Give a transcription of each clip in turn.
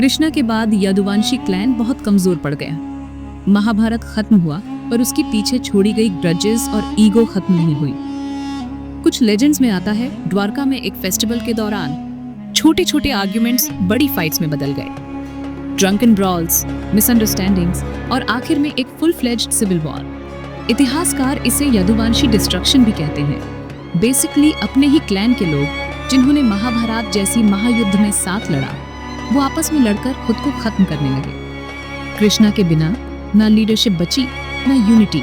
कृष्णा के बाद यदुवंशी क्लैन बहुत कमजोर पड़ गया। महाभारत खत्म हुआ और उसके पीछे छोड़ी गई ग्रजेस और ईगो खत्म नहीं हुई। कुछ लेजेंड्स में आता है द्वारका में एक फेस्टिवल के दौरान छोटे छोटे आर्ग्यूमेंट्स बड़ी फाइट्स में बदल गए। ड्रंकन ब्रॉल्स, मिसअंडरस्टैंडिंग्स और आखिर में एक फुल फ्लेज्ड सिविल वॉर। इतिहासकार इसे यदुवंशी डिस्ट्रक्शन भी कहते हैं। बेसिकली अपने ही क्लैन के लोग जिन्होंने महाभारत जैसी महायुद्ध में साथ लड़ा, वो आपस में लड़कर खुद को खत्म करने लगे। कृष्णा के बिना ना लीडरशिप बची ना यूनिटी।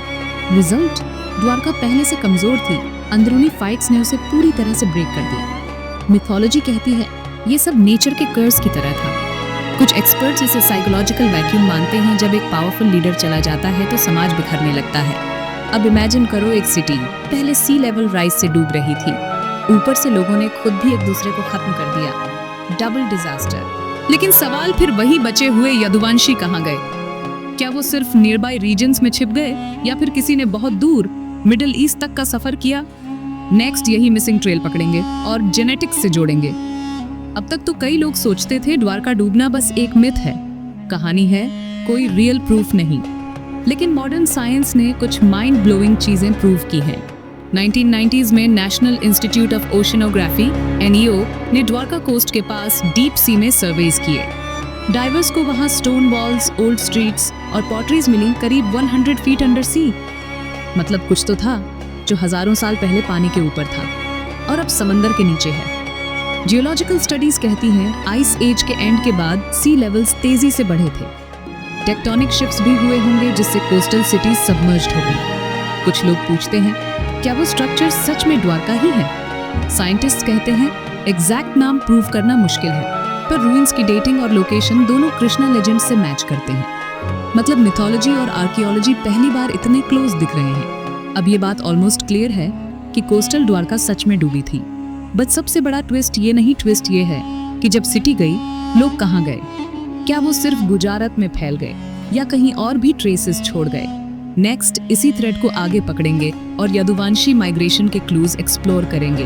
रिजल्ट, द्वारका पहले से कमजोर थी, अंदरूनी फाइट्स ने उसे पूरी तरह से ब्रेक कर दिया। मिथोलॉजी कहती है ये सब नेचर के कर्स की तरह था। कुछ एक्सपर्ट्स इसे साइकोलॉजिकल वैक्यूम मानते हैं। जब एक पावरफुल लीडर चला जाता है तो समाज बिखरने लगता है। अब इमेजिन करो एक सिटी पहले सी लेवल राइज से डूब रही थी, ऊपर से लोगों ने खुद भी एक दूसरे को खत्म कर दिया। Double disaster. लेकिन सवाल फिर वही बचे हुए यदुवंशी कहाँ गए? क्या वो सिर्फ नियर बाय रीजन्स में छिप गए या फिर किसी ने बहुत दूर मिडिल ईस्ट तक का सफर किया? नेक्स्ट यही मिसिंग ट्रेल पकड़ेंगे और जेनेटिक्स से जोड़ेंगे। अब तक तो कई लोग सोचते थे द्वारका डूबना बस एक मिथ है, कहानी है, कोई रियल प्रूफ नहीं। लेकिन मॉडर्न साइंस ने कुछ माइंड ब्लोइंग चीजें प्रूव की हैं। 1990s में national institute of oceanography (NEO) ने द्वारका कोस्ट के पास डीप सी में सर्वेज किए। डाइवर्स को वहां स्टोन वॉल्स, ओल्ड स्ट्रीट्स और पॉटरीज मिली करीब 100 फीट अंडर सी। मतलब कुछ तो था जो हजारों साल पहले पानी के ऊपर था और अब समंदर के नीचे है। जियोलॉजिकल स्टडीज कहती हैं आइस एज के एंड के बाद सी लेवल्स तेजी से बढ़े थे। टेक्टोनिक शिफ्ट्स भी हुए होंगे जिससे कोस्टल सिटीज सबमर्ज्ड हो गई। कुछ लोग पूछते हैं क्या वो स्ट्रक्चर सच में द्वारका ही है? साइंटिस्ट्स कहते हैं एग्जैक्ट नाम प्रूव करना मुश्किल है, पर रूइंस की डेटिंग और लोकेशन दोनों कृष्णा लेजेंड से मैच करते हैं। मतलब मिथोलॉजी और आर्कियोलॉजी पहली बार इतने क्लोज दिख रहे हैं। अब ये बात ऑलमोस्ट क्लियर है कि कोस्टल द्वारका सच में डूबी थी। बट सबसे बड़ा ट्विस्ट ये है कि जब सिटी गई, लोग कहाँ गए? क्या वो सिर्फ गुजरात में फैल गए या कहीं और भी ट्रेसेस छोड़ गए? नेक्स्ट इसी थ्रेड को आगे पकड़ेंगे और यदुवंशी माइग्रेशन के क्लूज एक्सप्लोर करेंगे।